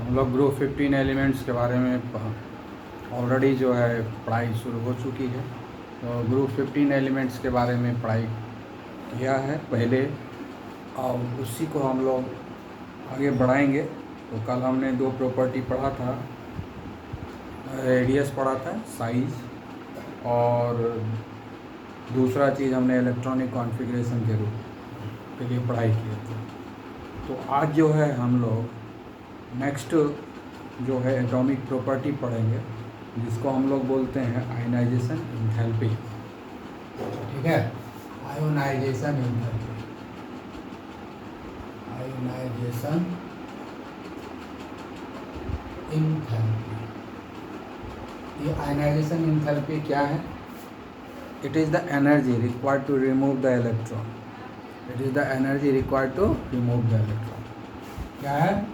हम लोग group 15 elements के बारे में ऑलरेडी जो है पढ़ाई शुरू हो चुकी है। तो ग्रुप 15 एलिमेंट्स के बारे में पढ़ाई किया है पहले, और उसी को हम लोग आगे बढ़ाएंगे। तो कल हमने दो प्रॉपर्टी पढ़ा था, रेडियस पढ़ा था, साइज़, और दूसरा चीज़ हमने इलेक्ट्रॉनिक कॉन्फ़िगरेशन के रूप के लिए पढ़ाई की थी। तो आज जो है हम लोग नेक्स्ट जो है एटॉमिक प्रॉपर्टी पढ़ेंगे, जिसको हम लोग बोलते हैं आयनाइजेशन एंथैल्पी। ठीक है, आयोनाइजेशन एंथैल्पी, आयोनाइजेशन एंथैल्पी। ये आयनाइजेशन एंथैल्पी क्या है? It is the energy required to remove the electron. It is the energy required to remove the electron. क्या है?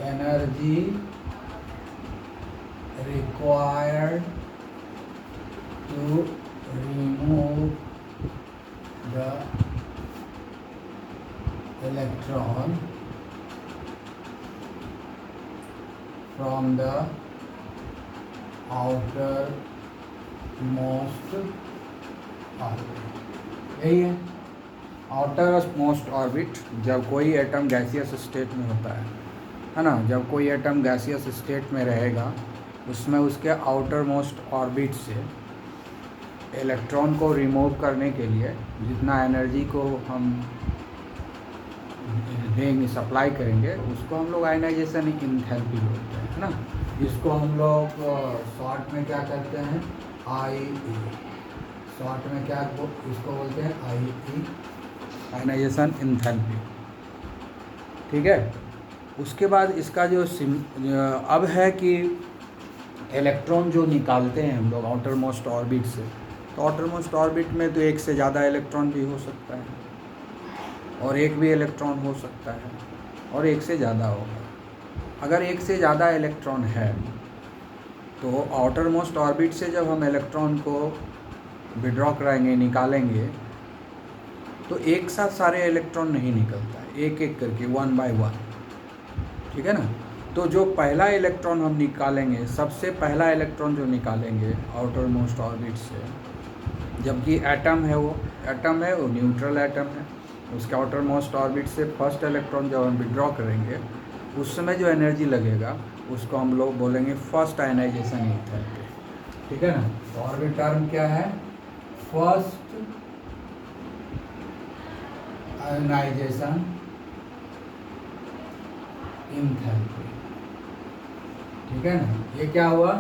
Energy required to remove the electron from the outermost orbit. यही है outer most orbit. जब कोई atom gaseous state में होता है ना, जब कोई एटम गैसियस स्टेट में रहेगा, उसमें उसके आउटर मोस्ट ऑर्बिट से इलेक्ट्रॉन को रिमूव करने के लिए जितना एनर्जी को हम देंगे, सप्लाई करेंगे, उसको हम लोग आयनाइजेशन एंथैल्पी बोलते हैं, है ना। इसको हम लोग शॉर्ट में क्या करते हैं? IE। शॉर्ट में क्या इसको बोलते हैं? IE, ionisation enthalpy. ठीक है। उसके बाद इसका जो अब है कि इलेक्ट्रॉन जो निकालते हैं हम लोग आउटर मोस्ट ऑर्बिट से, तो आउटर मोस्ट ऑर्बिट में तो एक से ज़्यादा इलेक्ट्रॉन भी हो सकता है, और एक भी इलेक्ट्रॉन हो सकता है, और एक से ज़्यादा होगा। अगर एक से ज़्यादा इलेक्ट्रॉन है तो आउटर मोस्ट ऑर्बिट से जब हम इलेक्ट्रॉन को विड्रॉ कराएंगे, निकालेंगे, तो एक साथ सारे इलेक्ट्रॉन नहीं निकलता है, एक एक करके, 1 बाय 1। ठीक है ना। तो जो पहला इलेक्ट्रॉन हम निकालेंगे, सबसे पहला इलेक्ट्रॉन जो निकालेंगे आउटर मोस्ट ऑर्बिट से, जबकि एटम है, वो एटम है, वो न्यूट्रल एटम है, उसके आउटर मोस्ट ऑर्बिट से फर्स्ट इलेक्ट्रॉन जब हम विड्रॉ करेंगे, उस समय जो एनर्जी लगेगा उसको हम लोग बोलेंगे फर्स्ट आयनाइजेशन एंथैल्पी। ठीक है ना। तो ऑर्बिट टर्म क्या है? First ionisation enthalpy. ठीक है ना। ये क्या हुआ?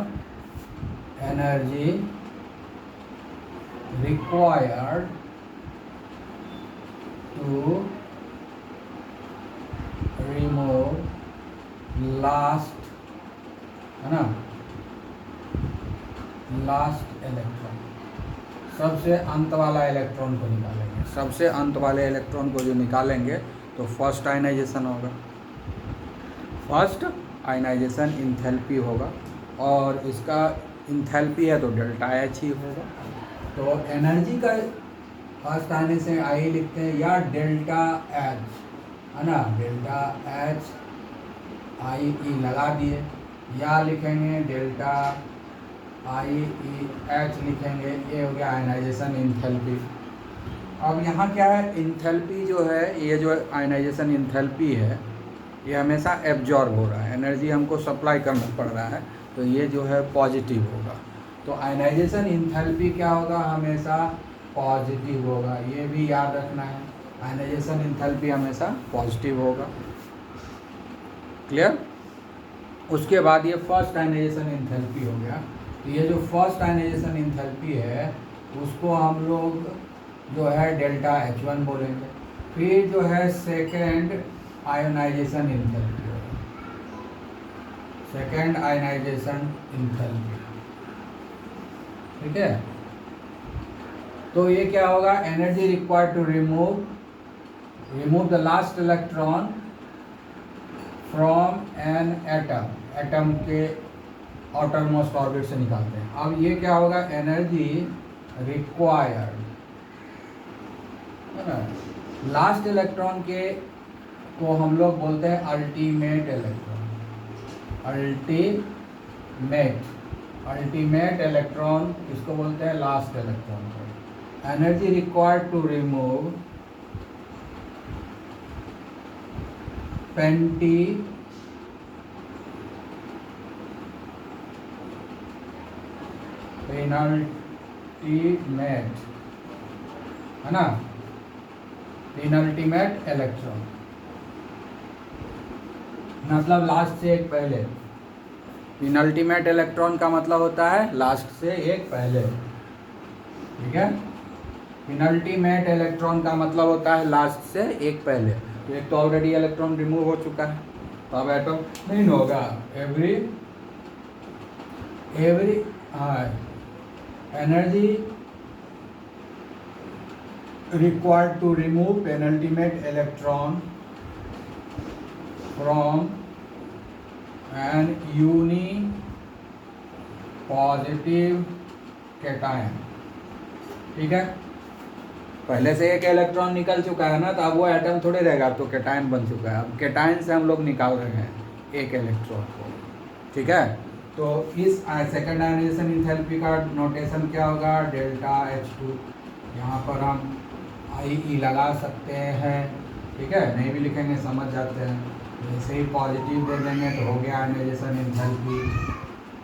Energy required to remove last, है ना, लास्ट इलेक्ट्रॉन। सबसे अंत वाला इलेक्ट्रॉन को निकालेंगे। सबसे अंत वाले इलेक्ट्रॉन को जो निकालेंगे तो फर्स्ट आयनाइजेशन होगा, फर्स्ट आयनाइजेशन एंथैल्पी होगा, और इसका एंथैल्पी है तो डेल्टा H ही होगा। तो एनर्जी का फर्स्ट आने से आई लिखते हैं, या डेल्टा H, है ना, डेल्टा H IE लगा दिए, या लिखेंगे डेल्टा IEH लिखेंगे। ये हो गया आयनाइजेशन एंथैल्पी। अब यहाँ क्या है? एंथैल्पी जो है, ये जो आयनाइजेशन एंथैल्पी है, ये हमेशा एब्जॉर्ब हो रहा है, एनर्जी हमको सप्लाई करना पड़ रहा है, तो ये जो है पॉजिटिव होगा। तो आयनाइजेशन एंथैल्पी क्या होगा? हमेशा पॉजिटिव होगा। ये भी याद रखना है, आयनाइजेशन एंथैल्पी हमेशा पॉजिटिव होगा। क्लियर? उसके बाद ये फर्स्ट आयनाइजेशन एंथैल्पी हो गया। तो ये जो फर्स्ट आयनाइजेशन एंथैल्पी है, उसको हम लोग जो है डेल्टा H1 बोलेंगे। फिर जो है सेकेंड आयोनाइजेशन एंथैल्पी होगा, सेकेंड आयनाइजेशन एंथैल्पी। ठीक है। तो ये क्या होगा? Energy required to remove the last electron from an atom. Atom के आउटर मोस्ट ऑर्बिट से निकालते हैं। अब ये क्या होगा? एनर्जी रिक्वायर्ड, है ना, लास्ट इलेक्ट्रॉन के को हम लोग बोलते हैं अल्टीमेट इलेक्ट्रॉन। अल्टीमेट इलेक्ट्रॉन किसको बोलते हैं? लास्ट इलेक्ट्रॉन को। एनर्जी रिक्वायर्ड टू रिमूव पेंटीमेट है ना, पेनल्टीमेट इलेक्ट्रॉन मतलब लास्ट से एक पहले। पेनल्टीमेट इलेक्ट्रॉन का मतलब होता है लास्ट से एक पहले, ठीक है। पेनल्टीमेट इलेक्ट्रॉन का मतलब होता है लास्ट से एक पहले। तो एक तो ऑलरेडी इलेक्ट्रॉन रिमूव हो चुका है, तो अब एटम नहीं होगा। Every energy required to remove penultimate electron from an unipositive cation, ठीक है। पहले से एक इलेक्ट्रॉन निकल चुका है ना, तो अब वो एटम थोड़े रहेगा, तो कैटायन बन चुका है। अब कैटायन से हम लोग निकाल रहे हैं एक इलेक्ट्रॉन को, ठीक है। तो इस सेकेंड आयनाइजेशन एंथैल्पी का नोटेशन क्या होगा? Delta H2। यहाँ पर हम IE लगा सकते हैं, ठीक है। नहीं भी लिखेंगे समझ जाते हैं। जैसे ही पॉजिटिव दे देंगे तो हो गया आयनाइजेशन एंथैल्पी,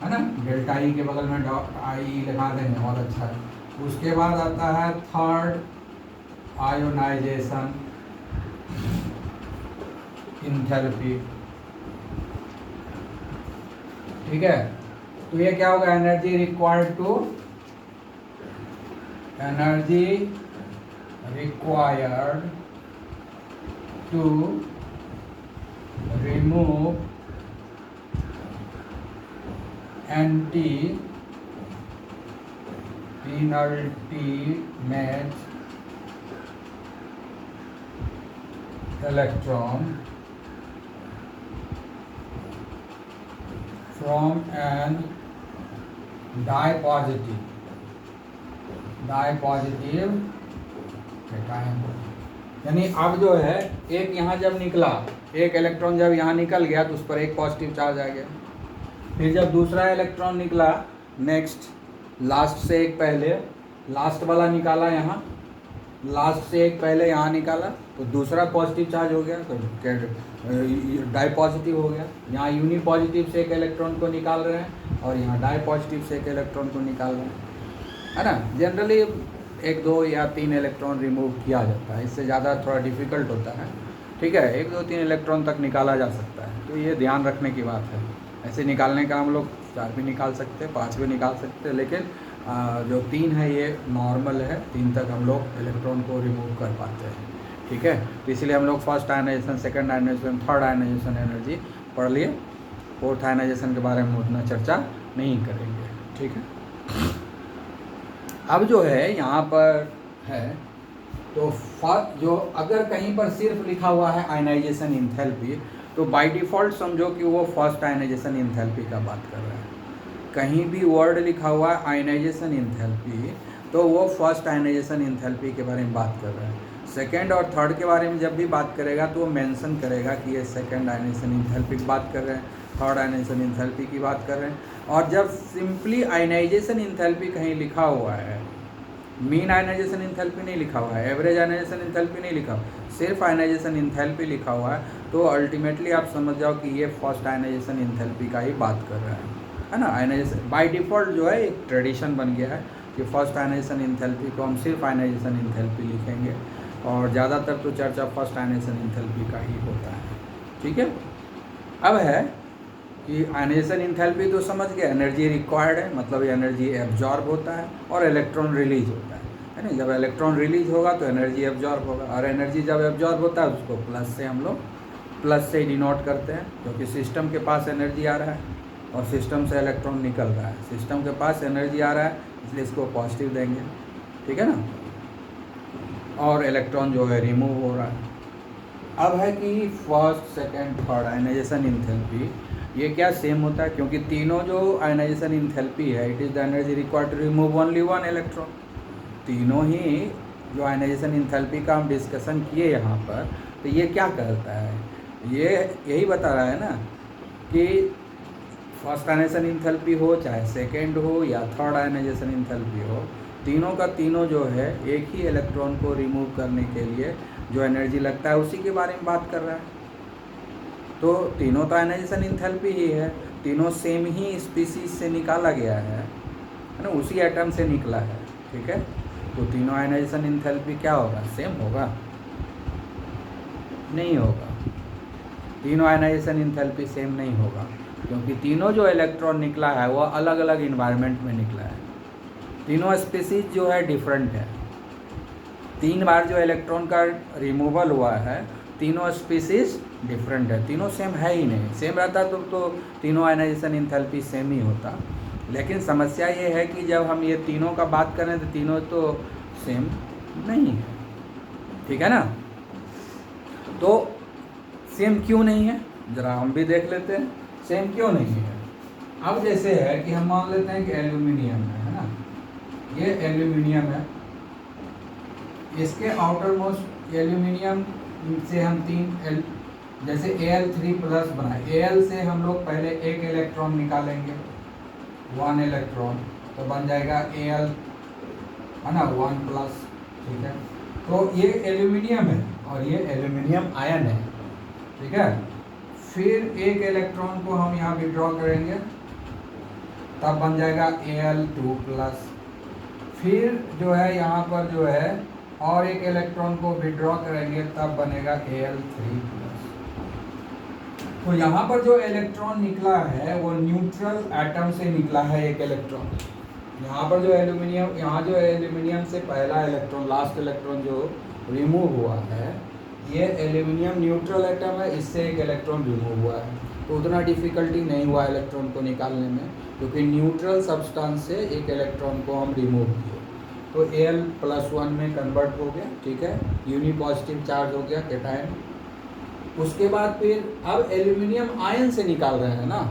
है ना। डेल्टा E के बगल में IE लगा देंगे और अच्छा है। उसके बाद आता है थर्ड आयोनाइजेशन एंथैल्पी, ठीक है। तो ये क्या होगा? Energy required to remove penultimate electron from an dipositive cation। यानी अब जो है एक यहाँ जब निकला, एक इलेक्ट्रॉन जब यहाँ निकल गया तो उस पर एक पॉजिटिव चार्ज आ गया। फिर जब दूसरा इलेक्ट्रॉन निकला नेक्स्ट, लास्ट से एक पहले, लास्ट वाला निकाला यहाँ, लास्ट से एक पहले यहाँ निकाला तो दूसरा पॉजिटिव चार्ज हो गया, तो डाई पॉजिटिव हो गया। यहाँ यूनी पॉजिटिव से एक इलेक्ट्रॉन को निकाल रहे हैं और यहाँ डाई पॉजिटिव से एक इलेक्ट्रॉन को निकाल रहे हैं, है ना। जनरली 1, 2 या 3 इलेक्ट्रॉन रिमूव किया जाता है, इससे ज़्यादा थोड़ा डिफ़िकल्ट होता है, ठीक है। 1, 2, 3 इलेक्ट्रॉन तक निकाला जा सकता है, तो ये ध्यान रखने की बात है। ऐसे निकालने का हम लोग 4 भी निकाल सकते हैं, 5 भी निकाल सकते हैं, लेकिन जो 3 है ये नॉर्मल है, 3 तक हम लोग इलेक्ट्रॉन को रिमूव कर पाते हैं, ठीक है। तो इसलिए हम लोग first ionisation, second ionisation, third ionisation energy पढ़ लिए। फोर्थ आयनाइजेशन के बारे में उतना चर्चा नहीं करेंगे, ठीक है। अब जो है यहाँ पर है तो जो अगर कहीं पर सिर्फ लिखा हुआ है आयनाइजेशन एंथैल्पी, तो बाय डिफ़ॉल्ट समझो कि वो फर्स्ट आयनाइजेशन एंथैल्पी का बात कर रहा है। कहीं भी वर्ड लिखा हुआ है आयनाइजेशन एंथैल्पी, तो वो फर्स्ट आयनाइजेशन एंथैल्पी के बारे में बात कर रहा है। सेकेंड और थर्ड के बारे में जब भी बात करेगा तो वो मेंशन करेगा कि ये सेकेंड आयनाइजेशन एंथैल्पी की बात कर रहे हैं, थर्ड आयनाइजेशन एंथैल्पी की बात कर रहे हैं। और जब सिंपली आयनाइजेशन एंथैल्पी कहीं लिखा हुआ है, मीन आयनाइजेशन एंथैल्पी नहीं लिखा हुआ है, एवरेज आयनाइजेशन एंथैल्पी नहीं लिखा हुआ, सिर्फ आयनाइजेशन एंथैल्पी लिखा हुआ है, तो अल्टीमेटली आप समझ जाओ कि ये फर्स्ट आयनाइजेशन एंथैल्पी का ही बात कर रहा है ना। आयनाइजेशन बाय डिफ़ॉल्ट जो है एक ट्रेडिशन बन गया है कि फर्स्ट आयनाइजेशन एंथैल्पी को हम सिर्फ आयनाइजेशन एंथैल्पी लिखेंगे, और ज़्यादातर तो चर्चा फर्स्ट आयनाइजेशन एंथैल्पी का ही होता है, ठीक है। अब है कि आयनाइजेशन एंथैल्पी तो समझ गए, एनर्जी रिक्वायर्ड है, मतलब एनर्जी एब्जॉर्ब होता है और इलेक्ट्रॉन रिलीज होता है ना। जब इलेक्ट्रॉन रिलीज होगा तो एनर्जी एब्जॉर्ब होगा, और एनर्जी जब एब्जॉर्ब होता है उसको प्लस से हम लोग प्लस से डिनोट करते हैं, क्योंकि सिस्टम के पास एनर्जी आ रहा है और सिस्टम से इलेक्ट्रॉन निकल रहा है। सिस्टम के पास एनर्जी आ रहा है इसलिए इसको पॉजिटिव देंगे, ठीक है ना, और इलेक्ट्रॉन जो है रिमूव हो रहा है। अब है कि first, second, third ionisation enthalpy ये क्या सेम होता है, क्योंकि तीनों जो आयनाइजेशन एंथैल्पी है, it is the energy required to remove only 1 electron. तीनों ही जो आयनाइजेशन एंथैल्पी का हम डिस्कशन किए यहाँ पर, तो ये क्या कहता है, ये यही बता रहा है ना कि फर्स्ट आयनाइजेशन इंथैल्पी हो चाहे सेकेंड हो या थर्ड आयनाइजेशन इंथैल्पी हो, तीनों का तीनों जो है एक ही इलेक्ट्रॉन को रिमूव करने के लिए जो एनर्जी लगता है उसी के बारे में बात कर रहा है। तो तीनों तो आयनाइजेशन इंथैल्पी ही है, तीनों सेम ही स्पीसीज से निकाला गया है ना, उसी एटम से निकला है। ठीक है, तो तीनों आयनाइजेशन इंथैल्पी क्या होगा, सेम होगा? नहीं होगा। तीनों आयनाइजेशन इंथैल्पी सेम नहीं होगा, क्योंकि तीनों जो इलेक्ट्रॉन निकला है वो अलग अलग इन्वायरमेंट में निकला है। तीनों स्पीसीज जो है डिफरेंट है। 3 बार जो इलेक्ट्रॉन का रिमूवल हुआ है, तीनों स्पीसीज डिफरेंट है, तीनों सेम है ही नहीं। सेम रहता तो तीनों आयनाइजेशन इंथैल्पी सेम ही होता। लेकिन समस्या ये है कि जब हम ये तीनों का बात करें तो तीनों तो सेम नहीं है। ठीक है ना? तो सेम क्यों नहीं है, ज़रा हम भी देख लेते हैं सेम क्यों नहीं है। अब जैसे है कि हम मान लेते हैं कि एल्यूमिनियम है ना, ये एल्यूमिनियम है, इसके आउटर मोस्ट एल्यूमिनियम से हम जैसे Al3+ बनाए, Al से हम लोग पहले एक इलेक्ट्रॉन निकालेंगे, 1 इलेक्ट्रॉन, तो बन जाएगा Al है ना, 1+। ठीक है, तो ये एल्यूमिनियम है और ये एल्यूमिनियम आयन है। ठीक है, फिर एक इलेक्ट्रॉन को हम यहाँ विड्रॉ करेंगे, तब बन जाएगा Al2+। फिर जो है यहाँ पर जो है और एक इलेक्ट्रॉन को विड्रॉ करेंगे, तब बनेगा Al3+। तो यहाँ पर जो इलेक्ट्रॉन निकला है वो न्यूट्रल एटम से निकला है एक इलेक्ट्रॉन। यहाँ पर जो एल्यूमिनियम, यहाँ जो एल्यूमिनियम से पहला इलेक्ट्रॉन, लास्ट इलेक्ट्रॉन जो रिमूव हुआ है, ये एल्यूमिनियम न्यूट्रल एटम है, इससे एक इलेक्ट्रॉन रिमूव हुआ है। तो उतना डिफ़िकल्टी नहीं हुआ इलेक्ट्रॉन को निकालने में, क्योंकि न्यूट्रल सब्सटेंस से एक इलेक्ट्रॉन को हम रिमूव किए, तो Al+1 में कन्वर्ट हो गया। ठीक है, यूनी पॉजिटिव चार्ज हो गया कैटायन। उसके बाद फिर अब एल्यूमिनियम आयन से निकाल रहे हैं ना,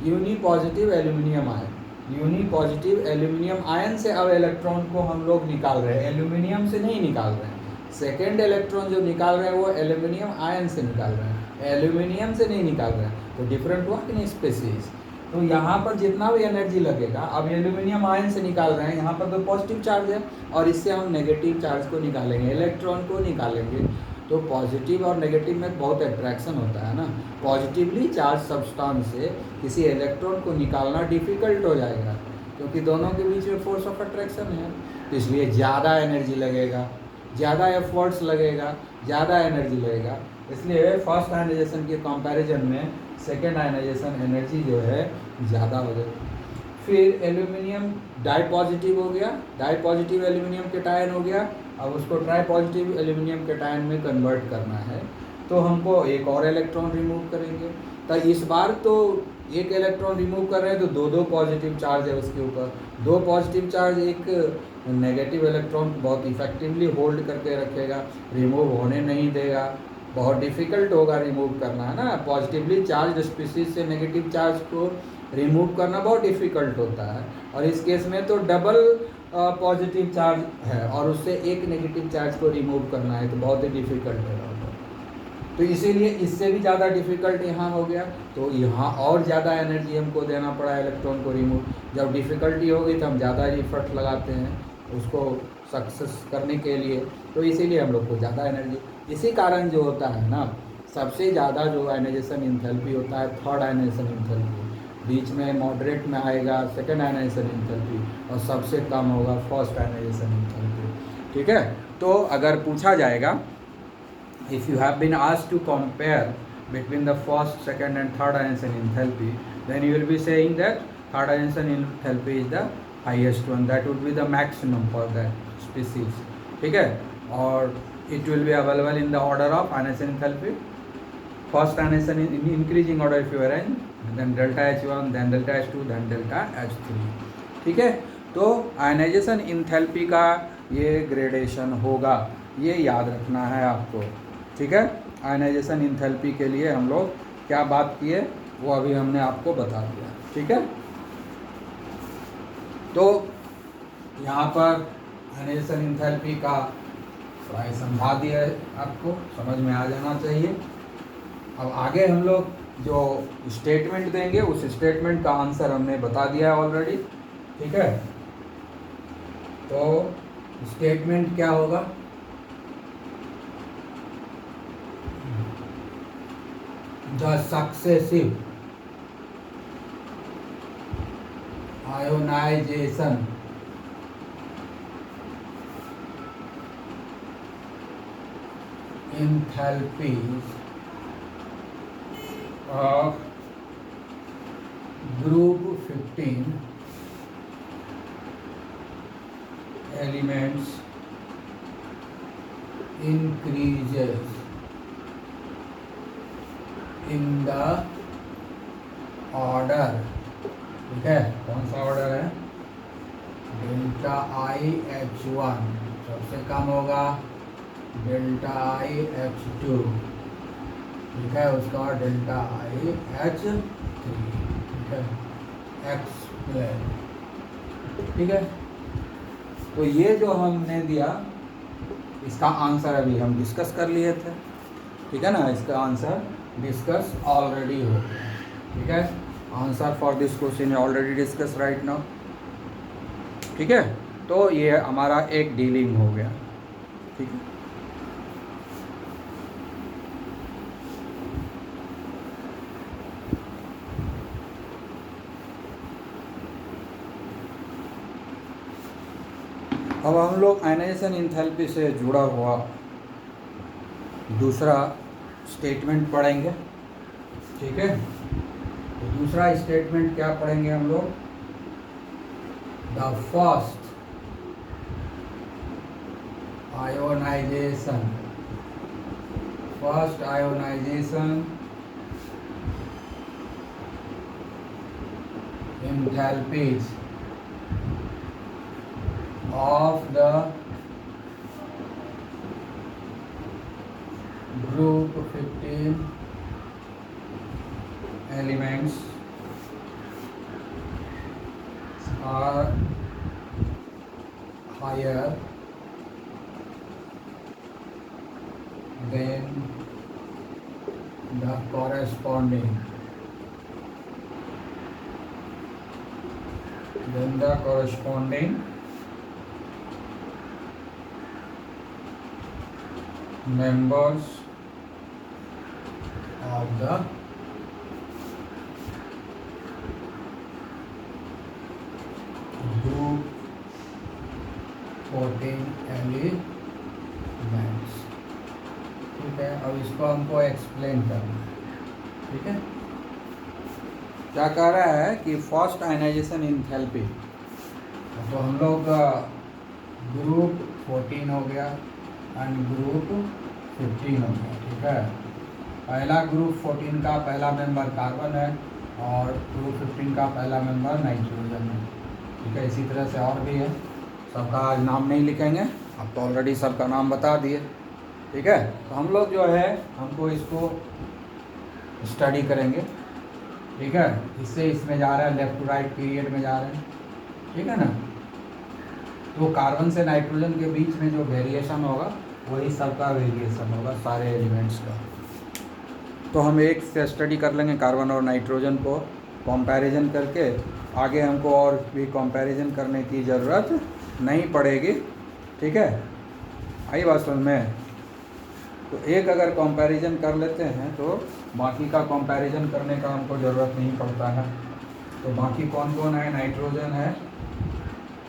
unipositive aluminium ion, unipositive aluminium ion से अब इलेक्ट्रॉन को हम लोग निकाल रहे हैं, एल्यूमिनियम से नहीं निकाल रहे हैं। सेकेंड इलेक्ट्रॉन जो निकाल रहे हैं वो एल्यूमिनियम आयन से निकाल रहे हैं, एल्यूमिनियम से नहीं निकाल रहे हैं। तो डिफरेंट हुआ कि नहीं स्पेसीज। तो यहाँ पर जितना भी एनर्जी लगेगा, अब एल्यूमिनियम आयन से निकाल रहे हैं, यहाँ पर तो पॉजिटिव चार्ज है और इससे हम नेगेटिव चार्ज को निकालेंगे, इलेक्ट्रॉन को निकालेंगे। तो पॉजिटिव और नेगेटिव में बहुत अट्रैक्शन होता है ना, पॉजिटिवली चार्ज सब्सटेंस से किसी इलेक्ट्रॉन को निकालना डिफ़िकल्ट हो जाएगा, क्योंकि दोनों के बीच में फोर्स ऑफ अट्रैक्शन है। तो इसलिए ज़्यादा एनर्जी लगेगा, ज़्यादा एफर्ट्स लगेगा, ज़्यादा एनर्जी लगेगा। इसलिए फर्स्ट आयनाइजेशन के कंपैरिजन में सेकेंड आयनाइजेशन एनर्जी जो है ज़्यादा हो जाएगी। फिर एल्यूमिनियम डाई पॉजिटिव हो गया, डाई पॉजिटिव एल्यूमिनियम कैटायन हो गया। अब उसको ट्राई पॉजिटिव एल्यूमिनियम कैटायन में कन्वर्ट करना है, तो हमको एक और इलेक्ट्रॉन रिमूव करेंगे। तो इस बार तो एक इलेक्ट्रॉन रिमूव कर रहे हैं तो 2 पॉजिटिव चार्ज है उसके ऊपर, 2 पॉजिटिव चार्ज एक नेगेटिव इलेक्ट्रॉन बहुत इफेक्टिवली होल्ड करके रखेगा, रिमूव होने नहीं देगा। बहुत डिफ़िकल्ट होगा रिमूव करना, है ना। पॉजिटिवली चार्ज स्पीसीज से नेगेटिव चार्ज को रिमूव करना बहुत डिफ़िकल्ट होता है, और इस केस में तो डबल पॉजिटिव चार्ज है और उससे एक नेगेटिव चार्ज को रिमूव करना है, तो बहुत ही डिफ़िकल्ट है। तो इसीलिए इससे भी ज़्यादा डिफ़िकल्ट यहाँ हो गया, तो यहाँ और ज़्यादा एनर्जी हमको देना पड़ा इलेक्ट्रॉन को रिमूव। जब डिफ़िकल्टी हो गई तो हम ज़्यादा एफर्ट लगाते हैं उसको सक्सेस करने के लिए, तो इसीलिए हम लोग को ज़्यादा एनर्जी। इसी कारण जो होता है ना, सबसे ज़्यादा जो आयनाइजेशन एंथैल्पी होता है थर्ड आयनाइजेशन एंथैल्पी, बीच में मॉडरेट में आएगा सेकेंड आयनाइजेशन एंथैल्पी, और सबसे कम होगा फर्स्ट आयनाइजेशन एंथैल्पी। ठीक है, तो अगर पूछा जाएगा, if you have been asked to compare between the first, second and third ionization enthalpy, then you will be saying that third ionization enthalpy is the highest one, that would be the maximum for that species. ठीक है, और it will be available in the order of ionization enthalpy. First ionization in increasing order if you arrange, then delta H1, then delta H2, then delta H3. ठीक है, तो ionization enthalpy का ये gradation होगा, ये याद रखना है आपको। ठीक है, आयनाइजेशन इंथैल्पी के लिए हम लोग क्या बात किए वो अभी हमने आपको बता दिया। ठीक है, तो यहाँ पर आयनाइजेशन इंथैल्पी का प्राय समझा दिया है, आपको समझ में आ जाना चाहिए। अब आगे हम लोग जो स्टेटमेंट देंगे उस स्टेटमेंट का आंसर हमने बता दिया है ऑलरेडी, ठीक है। तो स्टेटमेंट क्या होगा, the successive ionisation enthalpies of group 15 elements increases in the order, ठीक है, कौन सा ऑर्डर है, डेल्टा आई एच वन सबसे कम होगा, डेल्टा आई एच टू, ठीक है, उसका डेल्टा आई एच थ्री, ठीक है, एक्स प्लेन, ठीक है। तो ये जो हमने दिया इसका आंसर अभी हम डिस्कस कर लिए थे, ठीक है ना, इसका आंसर डिस्कस ऑलरेडी हो गया, ठीक है। Answer for this question already discuss right now, ठीक है। तो ये हमारा एक डीलिंग हो गया, ठीक है। अब हम लोग आयनाइजेशन एंथैल्पी से जुड़ा हुआ दूसरा स्टेटमेंट पढ़ेंगे, ठीक है। तो दूसरा स्टेटमेंट क्या पढ़ेंगे हम लोग, the first ionisation enthalpies of the group 15 elements are higher than the corresponding members of the group 14 elements, ठीक है। अब इसको हमको एक्सप्लेन करना है, ठीक है। क्या कह रहा है कि फर्स्ट आयनाइजेशन एंथैल्पी, तो हम लोग ग्रुप 14 हो गया एंड ग्रुप 15 हो गया, ठीक है। पहला ग्रुप 14 का पहला मेंबर कार्बन है और ग्रुप 15 का पहला मेंबर नाइट्रोजन है, ठीक है। इसी तरह से और भी है, सबका नाम नहीं लिखेंगे, अब तो ऑलरेडी सबका नाम बता दिए, ठीक है। तो हम लोग जो है हमको इसको स्टडी करेंगे, ठीक है। इससे इसमें जा रहा है, लेफ्ट टू राइट पीरियड में जा रहे हैं, ठीक है ना। तो कार्बन से नाइट्रोजन के बीच में जो वेरिएशन होगा वही सबका वेरिएशन होगा सारे एलिमेंट्स का। तो हम एक से स्टडी कर लेंगे कार्बन और नाइट्रोजन को कंपैरिजन करके, आगे हमको और भी कंपैरिजन करने की ज़रूरत नहीं पड़ेगी, ठीक है। आई बात समझ में। तो एक अगर कंपैरिजन कर लेते हैं तो बाकी का कंपैरिजन करने का हमको ज़रूरत नहीं पड़ता है। तो बाकी कौन कौन है, नाइट्रोजन है,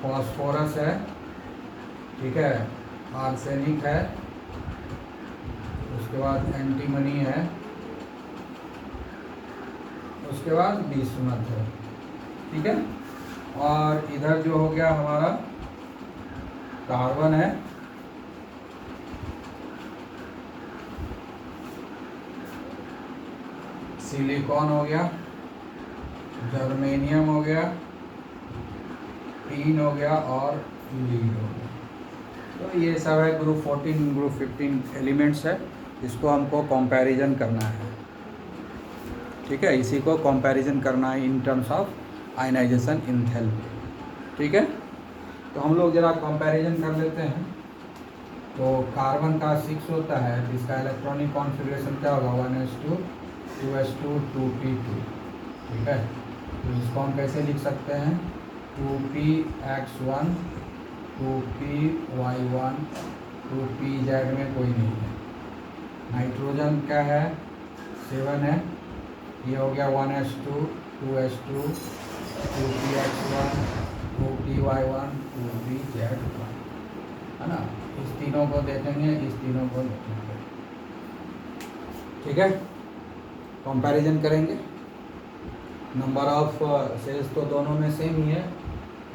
फॉस्फोरस है, ठीक है, आर्सेनिक है, उसके बाद एंटीमनी है, उसके बाद बिस्मुथ है, ठीक है। और इधर जो हो गया हमारा कार्बन है, सिलिकॉन हो गया, जर्मेनियम हो गया, टीन हो गया और लीड हो गया। तो ये सब है ग्रुप 14 ग्रुप 15 एलिमेंट्स है, इसको हमको कंपैरिजन करना है, ठीक है। इसी को कंपैरिजन करना है in terms of ionisation enthalpy, ठीक है। तो हम लोग जरा कंपैरिजन कर लेते हैं। तो कार्बन का 6 होता है, तो इसका इलेक्ट्रॉनिक कॉन्फ़िगरेशन क्या होगा, 1s2 2s2 2p2, ठीक है। तो इसको हम कैसे लिख सकते हैं, 2px1 2py1 2pz में कोई नहीं है। नाइट्रोजन क्या है, 7 है, ये हो गया 1s2 2s2 2px1 2py1 2pz1, है ना। इस तीनों को देखेंगे, इस तीनों को देखेंगे, ठीक है। कंपैरिजन करेंगे, नंबर ऑफ सेल्स तो दोनों में सेम ही है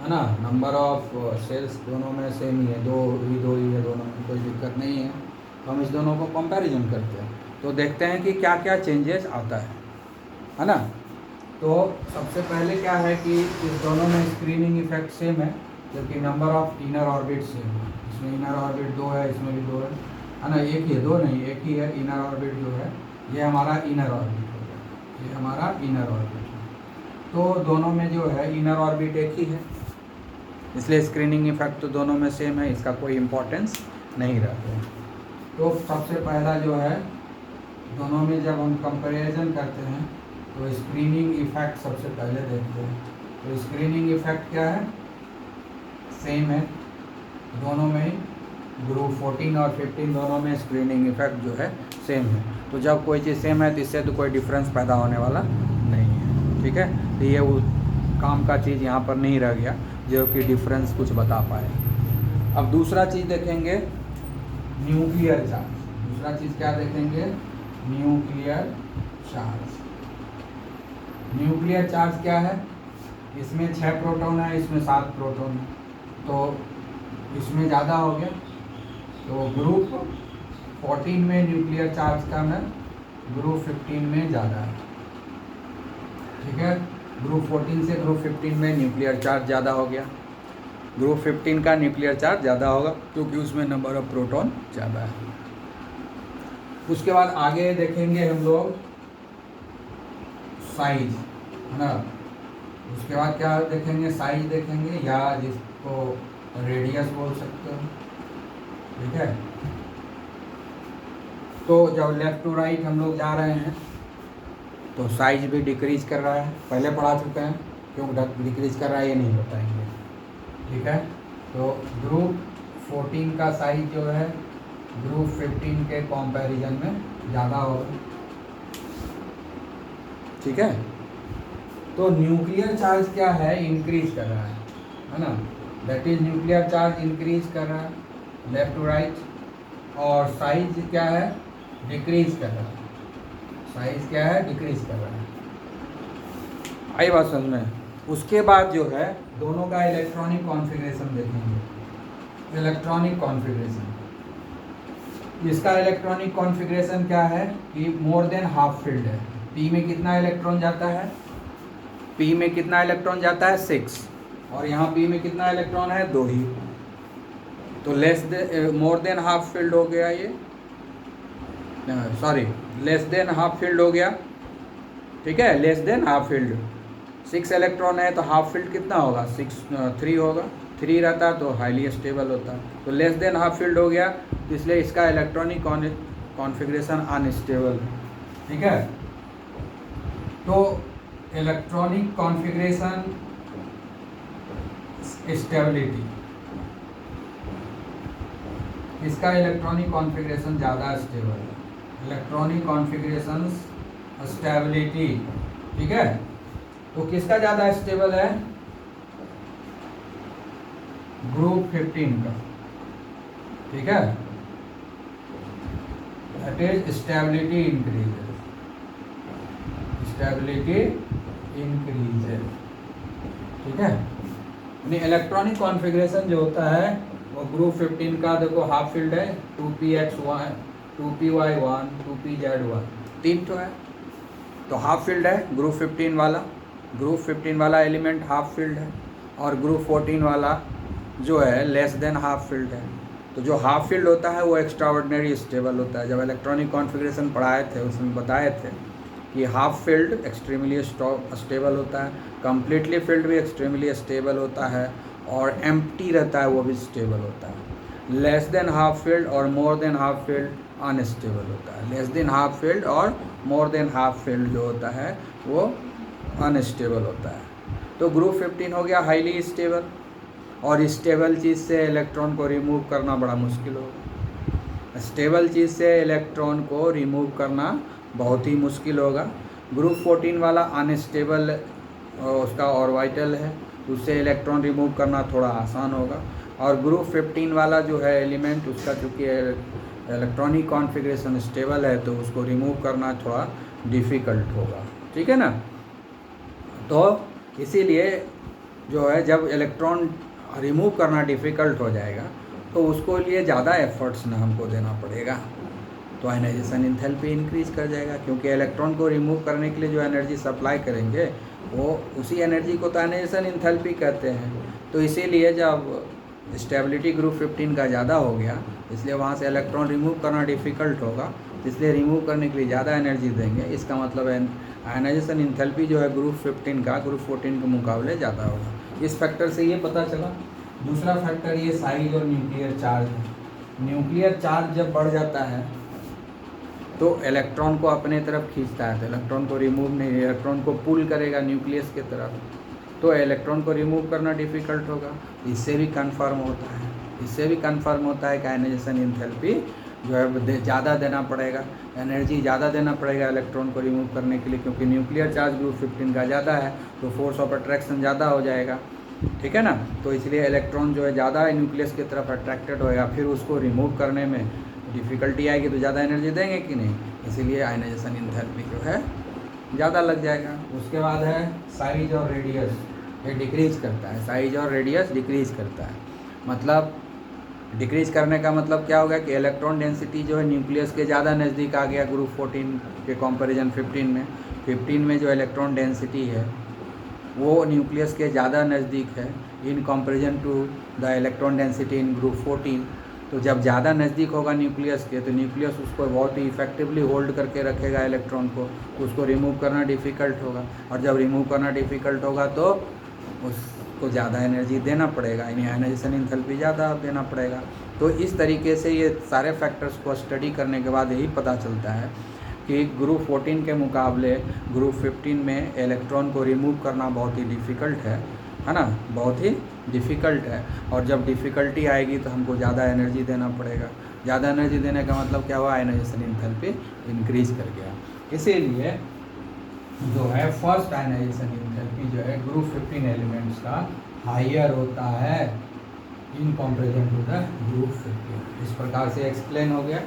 ना। नंबर ऑफ सेल्स दोनों में सेम ही है, दो ही है दोनों में, कोई दिक्कत नहीं है। तो हम इस दोनों को कंपैरिजन करते हैं, तो देखते हैं कि क्या क्या चेंजेस आता है ना। तो सबसे पहले क्या है कि इस दोनों में स्क्रीनिंग इफेक्ट सेम है, जबकि number of inner orbit same है। इसमें इनर ऑर्बिट 2 है, इसमें भी 2 है ना। एक ही है, 2 नहीं, एक ही है। इनर ऑर्बिट जो है ये हमारा इनर ऑर्बिट हो गया, ये हमारा इनर ऑर्बिट है। तो दोनों में जो है इनर ऑर्बिट एक ही है, इसलिए स्क्रीनिंग इफेक्ट तो दोनों में सेम है, इसका कोई इम्पोर्टेंस नहीं रहता है। तो सबसे पहला जो है, दोनों में जब हम कंपैरिजन करते हैं तो स्क्रीनिंग इफेक्ट सबसे पहले देखते हैं। तो स्क्रीनिंग इफेक्ट क्या है, सेम है दोनों में ही। ग्रुप 14 और 15 दोनों में स्क्रीनिंग इफेक्ट जो है सेम है। तो जब कोई चीज़ सेम है तो इससे तो कोई डिफरेंस पैदा होने वाला नहीं है, ठीक है। तो ये वो काम का चीज़ यहाँ पर नहीं रह गया जो कि डिफरेंस कुछ बता पाए। अब दूसरा चीज़ देखेंगे, न्यूक्लियर चार्ज। दूसरा चीज़ क्या देखेंगे, न्यूक्लियर चार्ज। न्यूक्लियर चार्ज क्या है, इसमें 6 प्रोटॉन है, इसमें 7 प्रोटॉन है, तो इसमें ज़्यादा हो गया। तो ग्रुप 14 में न्यूक्लियर चार्ज कम है, ग्रुप 15 में ज़्यादा है, ठीक है। ग्रुप 14 से ग्रुप 15 में न्यूक्लियर चार्ज ज़्यादा हो गया। ग्रुप 15 का न्यूक्लियर चार्ज ज़्यादा होगा क्योंकि उसमें नंबर ऑफ प्रोटॉन ज़्यादा है। उसके बाद आगे देखेंगे हम लोग साइज, है ना। उसके बाद क्या देखेंगे, साइज देखेंगे, या जिसको रेडियस बोल सकते हो, ठीक है। तो जब लेफ़्ट टू राइट हम लोग जा रहे हैं तो साइज भी डिक्रीज कर रहा है, पहले पढ़ा चुके हैं, क्यों डिक्रीज कर रहा है ये नहीं बताएंगे, ठीक है। तो ग्रुप 14 का साइज जो है ग्रुप 15 के कंपैरिजन में ज़्यादा होगा, ठीक है। तो न्यूक्लियर चार्ज क्या है, इंक्रीज कर रहा है ना। That is nuclear charge increase कर रहा है लेफ्ट टू राइट, और साइज क्या है, डिक्रीज कर रहा है। साइज क्या है, डिक्रीज कर रहा है। आई बात समझ में। उसके बाद जो है दोनों का इलेक्ट्रॉनिक कॉन्फ़िगरेशन देखेंगे। इलेक्ट्रॉनिक कॉन्फ़िगरेशन, इसका इलेक्ट्रॉनिक कॉन्फ़िगरेशन क्या है कि मोर देन हाफ फील्ड है। पी में कितना इलेक्ट्रॉन जाता है, पी में कितना इलेक्ट्रॉन जाता है 6, और यहाँ पी में कितना इलेक्ट्रॉन है 2 ही। तो मोर देन हाफ फील्ड हो गया ये, sorry less than half field हो गया, ठीक है। Less than half field, 6 electron है तो हाफ फील्ड कितना होगा, 3 होगा। 3 रहता तो हाईली स्टेबल होता। तो लेस देन हाफ फील्ड हो गया, इसलिए इसका इलेक्ट्रॉनिक कॉन्फ़िगरेशन अनस्टेबल है, ठीक है। तो इलेक्ट्रॉनिक कॉन्फ़िगरेशन स्टेबिलिटी, इसका इलेक्ट्रॉनिक कॉन्फ़िगरेशन ज़्यादा स्टेबल है। इलेक्ट्रॉनिक कॉन्फ़िगरेशन स्टेबिलिटी, ठीक है। तो किसका ज़्यादा स्टेबल है, ग्रुप 15 का, ठीक है। That is stability increases, stability increases, ठीक है। यानी इलेक्ट्रॉनिक कॉन्फ़िगरेशन जो होता है वो ग्रुप 15 का देखो हाफ फील्ड है, 2px1 2py1 2pz1, 3 तो है, तो हाफ फील्ड है ग्रुप 15 वाला। ग्रुप 15 वाला एलिमेंट हाफ फील्ड है, और ग्रुप 14 वाला जो है लेस देन हाफ फील्ड है। तो जो हाफ फील्ड होता है वो एक्स्ट्राऑर्डिनरी स्टेबल होता है। जब इलेक्ट्रॉनिक कॉन्फ़िगरेशन पढ़ाए थे उसमें बताए थे कि हाफ फील्ड एक्सट्रीमली स्टेबल होता है, कंप्लीटली फील्ड भी एक्सट्रीमली स्टेबल होता है, और एम्प्टी रहता है वो भी स्टेबल होता है। लेस देन हाफ फील्ड और more than half field unstable होता है। लेस देन हाफ फील्ड और मोर देन हाफ फिल्ड जो होता है वो अनस्टेबल होता है। तो ग्रुप 15 हो गया हाईली स्टेबल, और स्टेबल चीज़ से इलेक्ट्रॉन को रिमूव करना बड़ा मुश्किल होगा। स्टेबल चीज़ से इलेक्ट्रॉन को रिमूव करना बहुत ही मुश्किल होगा। ग्रुप 14 वाला अनस्टेबल उसका ऑर्बिटल है, उससे इलेक्ट्रॉन रिमूव करना थोड़ा आसान होगा। और ग्रुप 15 वाला जो है एलिमेंट, उसका चूँकि इलेक्ट्रॉनिक कॉन्फ़िगरेशन स्टेबल है तो उसको रिमूव करना थोड़ा डिफ़िकल्ट होगा, ठीक है ना। तो इसीलिए जो है जब इलेक्ट्रॉन रिमूव करना डिफ़िकल्ट हो जाएगा तो उसको लिए ज़्यादा एफर्ट्स ना हमको देना पड़ेगा, तो आयनाइजेशन इंथैल्पी इंक्रीज कर जाएगा। क्योंकि इलेक्ट्रॉन को रिमूव करने के लिए जो एनर्जी सप्लाई करेंगे वो उसी एनर्जी को तो आयनाइजेशन इंथैल्पी कहते हैं। तो इसीलिए जब स्टेबिलिटी ग्रुप 15 का ज़्यादा हो गया, इसलिए वहाँ से इलेक्ट्रॉन रिमूव करना डिफ़िकल्ट होगा, इसलिए रिमूव करने के लिए ज़्यादा एनर्जी देंगे। इसका मतलब है आयनाइजेशन इंथैल्पी जो है ग्रुप 15 का ग्रुप 14 के मुकाबले ज़्यादा होगा। इस फैक्टर से ये पता चला। दूसरा फैक्टर ये साइज और न्यूक्लियर चार्ज है। न्यूक्लियर चार्ज जब बढ़ जाता है तो इलेक्ट्रॉन को अपने तरफ खींचता है, तो इलेक्ट्रॉन को रिमूव नहीं, इलेक्ट्रॉन को पुल करेगा न्यूक्लियस के तरफ, तो इलेक्ट्रॉन को रिमूव करना डिफ़िकल्ट होगा। इससे भी कंफर्म होता है कि आयनाइजेशन इंथैल्पी जो है ज़्यादा देना पड़ेगा, एनर्जी ज़्यादा देना पड़ेगा इलेक्ट्रॉन को रिमूव करने के लिए, क्योंकि न्यूक्लियर चार्ज ग्रुप 15 का ज़्यादा है तो फोर्स ऑफ अट्रैक्शन ज़्यादा हो जाएगा, ठीक है ना। तो इसलिए इलेक्ट्रॉन जो है ज़्यादा न्यूक्लियस की तरफ अट्रैक्टेड होएगा, फिर उसको रिमूव करने में डिफ़िकल्टी आएगी तो ज़्यादा एनर्जी देंगे कि नहीं, इसीलिए आयनाइजेशन इंथैल्पी जो है ज़्यादा लग जाएगा। उसके बाद है साइज और रेडियस, ये डिक्रीज करता है, साइज और रेडियस डिक्रीज करता है। मतलब डिक्रीज करने का मतलब क्या होगा कि इलेक्ट्रॉन डेंसिटी जो है न्यूक्लियस के ज़्यादा नज़दीक आ गया ग्रुप 14 के कंपैरिजन 15 में। 15 में जो इलेक्ट्रॉन डेंसिटी है वो न्यूक्लियस के ज़्यादा नज़दीक है in comparison to the electron density in group 14। तो जब ज़्यादा नज़दीक होगा न्यूक्लियस के तो न्यूक्लियस उसको बहुत ही इफेक्टिवली होल्ड करके रखेगा इलेक्ट्रॉन को, तो उसको रिमूव करना डिफ़िकल्ट होगा। और जब रिमूव करना डिफ़िकल्ट होगा तो उसको ज़्यादा एनर्जी देना पड़ेगा, यानी आयनाइजेशन इंथैल्पी ज़्यादा देना पड़ेगा। तो इस तरीके से ये सारे फैक्टर्स को स्टडी करने के बाद यही पता चलता है कि ग्रुप 14 के मुकाबले ग्रुप 15 में इलेक्ट्रॉन को रिमूव करना बहुत ही डिफ़िकल्ट है ना, बहुत ही डिफ़िकल्ट है। और जब डिफ़िकल्टी आएगी तो हमको ज़्यादा एनर्जी देना पड़ेगा। ज़्यादा एनर्जी देने का मतलब क्या हुआ, आयनाइजेशन इंथैल्पी इंक्रीज कर गया। इसीलिए जो है फर्स्ट आयनाइजेशन इंथैल्पी जो है ग्रुप 15 एलिमेंट्स का हायर होता है in comparison to the group 15। इस प्रकार से एक्सप्लेन हो गया,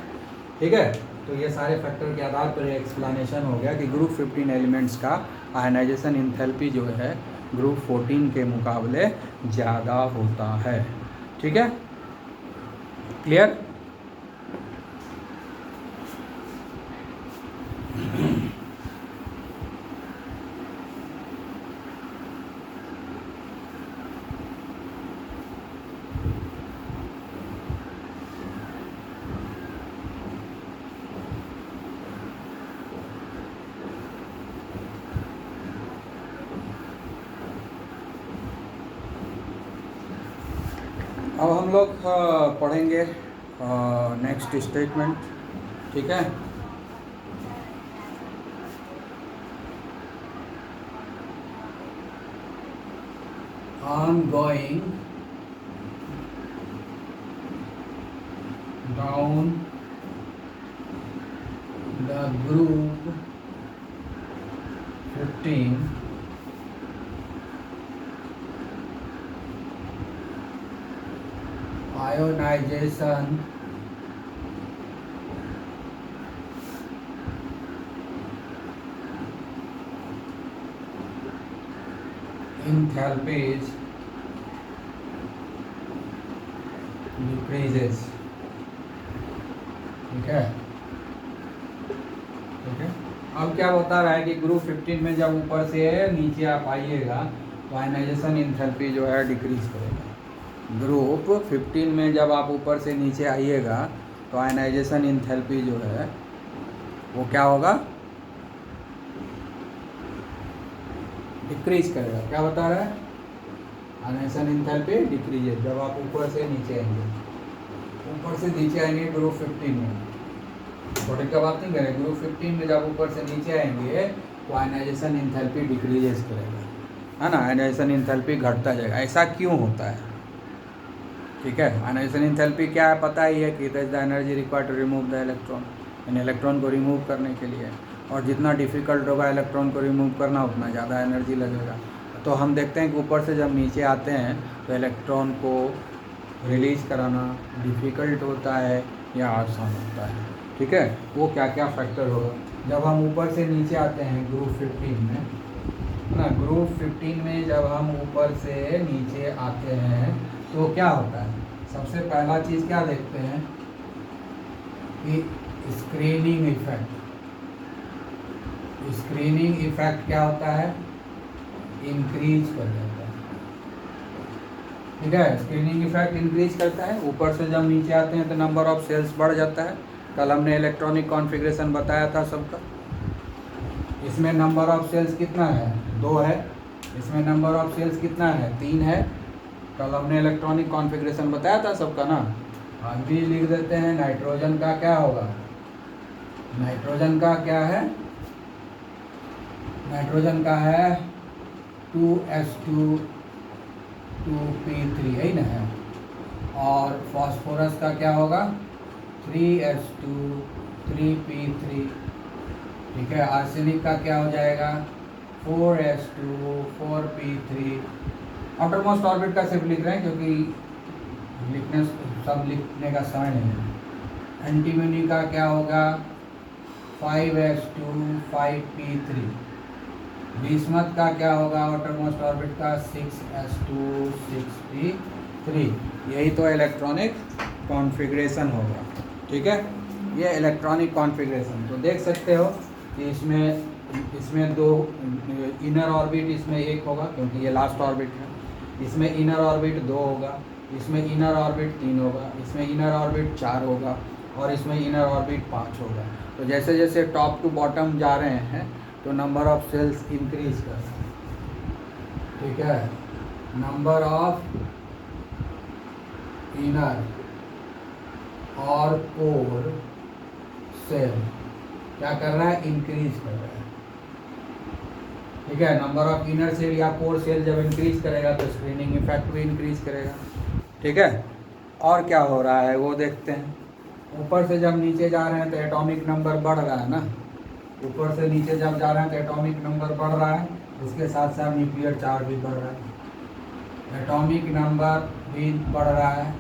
ठीक है। तो ये सारे फैक्टर के आधार पर एक्सप्लेनेशन हो गया कि ग्रुप 15 एलिमेंट्स का आयनाइजेशन इंथैल्पी जो है ग्रुप 14 के मुकाबले ज़्यादा होता है, ठीक है, क्लियर। अब हम लोग पढ़ेंगे नेक्स्ट स्टेटमेंट, ठीक है। On going down the group 15 ionization enthalpies decreases, ठीक है, ठीक है। अब क्या बता रहा है कि ग्रुप 15 में जब ऊपर से नीचे आप आइएगा तो आयनाइजेशन इंथैल्पी जो है डिक्रीज करेगा। ग्रुप 15 में जब आप ऊपर से नीचे आइएगा तो आयनाइजेशन इंथैल्पी जो है वो क्या होगा, डिक्रीज करेगा। क्या बता रहा है, आयनाइजेशन इंथैल्पी डिक्रीज जब आप ऊपर से नीचे आएंगे, ऊपर से नीचे आएंगे ग्रुप 15 में 14 का बात नहीं करें, ग्रुप 15 में जब ऊपर से नीचे आएंगे तो आयनाइजेशन इंथैल्पी डिक्रीजेस करेगा, है ना, आयनाइजेशन इंथैल्पी घटता जाएगा। ऐसा क्यों होता है? ठीक है, आयनाइजेशन इंथैल्पी क्या है पता ही है कि it is the energy required to remove the electron, यानी इलेक्ट्रॉन को रिमूव करने के लिए, और जितना डिफ़िकल्ट होगा इलेक्ट्रॉन को रिमूव करना उतना ज़्यादा एनर्जी लगेगा। तो हम देखते हैं कि ऊपर से जब नीचे आते हैं तो इलेक्ट्रॉन को रिलीज कराना डिफ़िकल्ट होता है या आसान होता है। ठीक है, वो क्या क्या फैक्टर होगा जब हम ऊपर से नीचे आते हैं ग्रुप 15 में, है ना। ग्रुप 15 में जब हम ऊपर से नीचे आते हैं तो क्या होता है? सबसे पहला चीज़ क्या देखते हैं कि स्क्रीनिंग इफेक्ट। स्क्रीनिंग इफेक्ट क्या होता है? इंक्रीज कर देता है। ठीक है, स्क्रीनिंग इफेक्ट इंक्रीज करता है। ऊपर से जब नीचे आते हैं तो नंबर ऑफ सेल्स बढ़ जाता है। कल हमने इलेक्ट्रॉनिक कॉन्फ़िगरेशन बताया था सबका। इसमें नंबर ऑफ सेल्स कितना है? 2 है। इसमें नंबर ऑफ सेल्स कितना है? 3 है। कल हमने इलेक्ट्रॉनिक कॉन्फ़िगरेशन बताया था सबका ना। आज भी लिख देते हैं। नाइट्रोजन का क्या होगा? नाइट्रोजन का क्या है? नाइट्रोजन का है 2s2 2p3, यही ना है। और फास्फोरस का क्या होगा? 3s2 3p3। ठीक है, आर्सेनिक का क्या हो जाएगा? 4s2 4p3। Outer most orbit का सिर्फ लिख रहे हैं क्योंकि लिखने सब लिखने का समय नहीं है। एंटीमनी का क्या होगा? 5s2 5p3। बीस्मथ का क्या होगा? आउटर मोस्ट ऑर्बिट का 6s2 6p3। यही तो इलेक्ट्रॉनिक कॉन्फ़िगरेशन होगा। ठीक है, ये इलेक्ट्रॉनिक कॉन्फ़िगरेशन तो देख सकते हो कि इसमें 2 इनर ऑर्बिट, इसमें 1 होगा क्योंकि ये लास्ट ऑर्बिट है। इसमें इनर ऑर्बिट 2 होगा, इसमें इनर ऑर्बिट 3 होगा, इसमें इनर ऑर्बिट 4 होगा, और इसमें इनर ऑर्बिट 5 होगा। तो जैसे जैसे टॉप टू बॉटम जा रहे हैं तो नंबर ऑफ सेल्स इंक्रीज कर रहा है। ठीक है, नंबर ऑफ इनर और कोर सेल क्या कर रहा है? इंक्रीज कर रहा है। ठीक है, नंबर ऑफ इनर सेल या कोर सेल जब इंक्रीज करेगा तो स्क्रीनिंग इफेक्ट भी इंक्रीज करेगा। ठीक है, और क्या हो रहा है वो देखते हैं। ऊपर से जब नीचे जा रहे हैं तो एटॉमिक नंबर बढ़ रहा है ना। ऊपर से नीचे जब जा रहे हैं तो एटॉमिक नंबर बढ़ रहा है, उसके साथ साथ न्यूक्लियर चार्ज भी बढ़ रहा है। एटॉमिक नंबर भी बढ़ रहा है।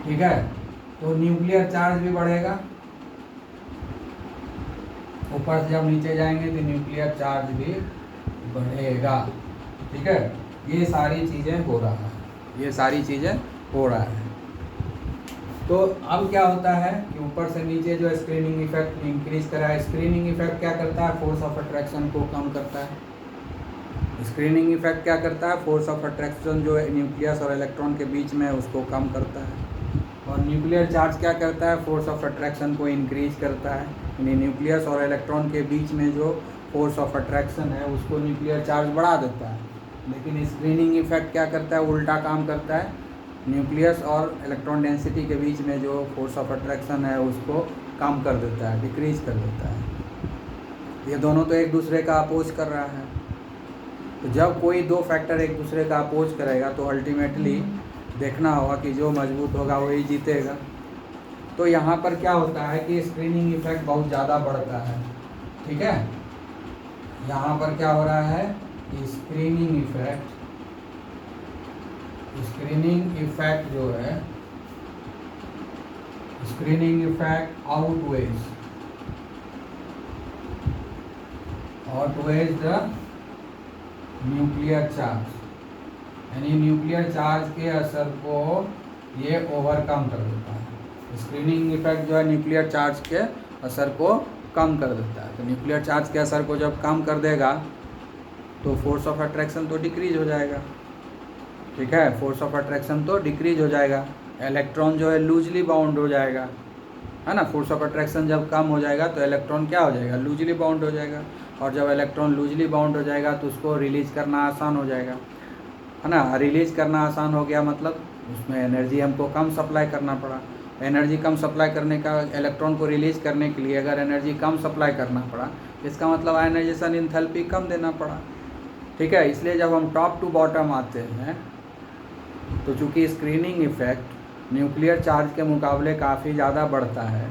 ठीक है, तो न्यूक्लियर चार्ज भी बढ़ेगा। ऊपर से जब नीचे जाएंगे तो न्यूक्लियर चार्ज भी बढ़ेगा। ठीक है, ये सारी चीज़ें हो रहा है, ये सारी चीज़ें हो रहा है। तो अब क्या होता है कि ऊपर से नीचे जो स्क्रीनिंग इफेक्ट इंक्रीज करा है। स्क्रीनिंग इफेक्ट क्या करता है? फोर्स ऑफ अट्रैक्शन को कम करता है। स्क्रीनिंग इफेक्ट क्या करता है? फोर्स ऑफ अट्रैक्शन जो न्यूक्लियस और इलेक्ट्रॉन के बीच में है उसको कम करता है। और न्यूक्लियर चार्ज क्या करता है? फोर्स ऑफ अट्रैक्शन को इंक्रीज करता है। यानी न्यूक्लियस और इलेक्ट्रॉन के बीच में जो फोर्स ऑफ अट्रैक्शन है उसको न्यूक्लियर चार्ज बढ़ा देता है। लेकिन स्क्रीनिंग इफेक्ट क्या करता है? उल्टा काम करता है। न्यूक्लियस और इलेक्ट्रॉन डेंसिटी के बीच में जो फोर्स ऑफ अट्रैक्शन है उसको कम कर देता है, डिक्रीज कर देता है। ये दोनों तो एक दूसरे का अपोज कर रहा है। तो जब कोई 2 फैक्टर एक दूसरे का अपोज करेगा तो अल्टीमेटली देखना होगा कि जो मजबूत होगा वही जीतेगा। तो यहाँ पर क्या होता है कि स्क्रीनिंग इफेक्ट बहुत ज़्यादा बढ़ता है। ठीक है, यहाँ पर क्या हो रहा है कि स्क्रीनिंग इफेक्ट जो है, screening effect outweighs the nuclear charge, यानी न्यूक्लियर चार्ज के असर को ये ओवरकम कर देता है। स्क्रीनिंग इफेक्ट जो है न्यूक्लियर चार्ज के असर को कम कर देता है। तो न्यूक्लियर चार्ज के असर को जब कम कर देगा तो फोर्स ऑफ अट्रैक्शन तो डिक्रीज हो जाएगा। ठीक है, फोर्स ऑफ अट्रैक्शन तो डिक्रीज हो जाएगा। इलेक्ट्रॉन जो है लूजली बाउंड हो जाएगा, है ना। फोर्स ऑफ अट्रैक्शन जब कम हो जाएगा तो इलेक्ट्रॉन क्या हो जाएगा? लूजली बाउंड हो जाएगा। और जब इलेक्ट्रॉन लूजली बाउंड हो जाएगा तो उसको रिलीज करना आसान हो जाएगा, है ना। रिलीज करना आसान हो गया मतलब उसमें एनर्जी हमको कम सप्लाई करना पड़ा। एनर्जी कम सप्लाई करने का, इलेक्ट्रॉन को रिलीज करने के लिए अगर एनर्जी कम सप्लाई करना पड़ा, इसका मतलब आयनाइजेशन इंथैल्पी कम देना पड़ा। ठीक है, इसलिए जब हम टॉप टू बॉटम आते हैं तो चूँकि स्क्रीनिंग इफेक्ट न्यूक्लियर चार्ज के मुकाबले काफ़ी ज़्यादा बढ़ता है,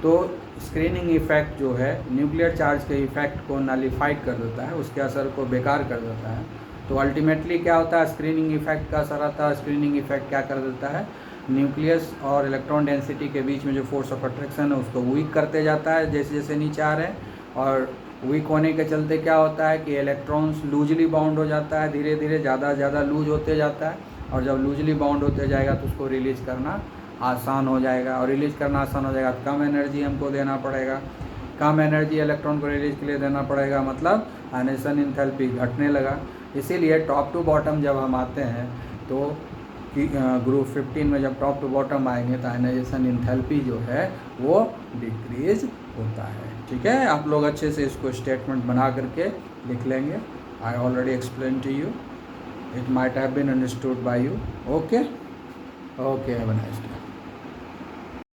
तो स्क्रीनिंग इफेक्ट जो है न्यूक्लियर चार्ज के इफेक्ट को नलिफाइड कर देता है, उसके असर को बेकार कर देता है। तो अल्टीमेटली क्या होता है, स्क्रीनिंग इफेक्ट का असर आता है। स्क्रीनिंग इफेक्ट क्या कर देता है, न्यूक्लियस और इलेक्ट्रॉन डेंसिटी के बीच में जो फोर्स ऑफ अट्रैक्शन है उसको वीक करते जाता है जैसे जैसे नीचे आ रहे हैं, और वीक होने के चलते क्या होता है कि इलेक्ट्रॉन्स लूजली बाउंड हो जाता है, धीरे धीरे ज़्यादा लूज होते जाता है, और जब लूजली बाउंड होते जाएगा तो उसको रिलीज़ करना आसान हो जाएगा, और रिलीज़ करना आसान हो जाएगा तो कम एनर्जी हमको देना पड़ेगा, कम एनर्जी इलेक्ट्रॉन को रिलीज के लिए देना पड़ेगा, मतलब आयनाइजेशन इंथैल्पी घटने लगा। इसीलिए टॉप टू बॉटम जब हम आते हैं तो ग्रुप 15 में जब टॉप टू बॉटम आएंगे तो आयनाइजेशन इंथैल्पी जो है वो डिक्रीज होता है। ठीक है, आप लोग अच्छे से इसको स्टेटमेंट बना करके लिख लेंगे। I already explain to you, it might have been understood by you. Okay, have a nice day.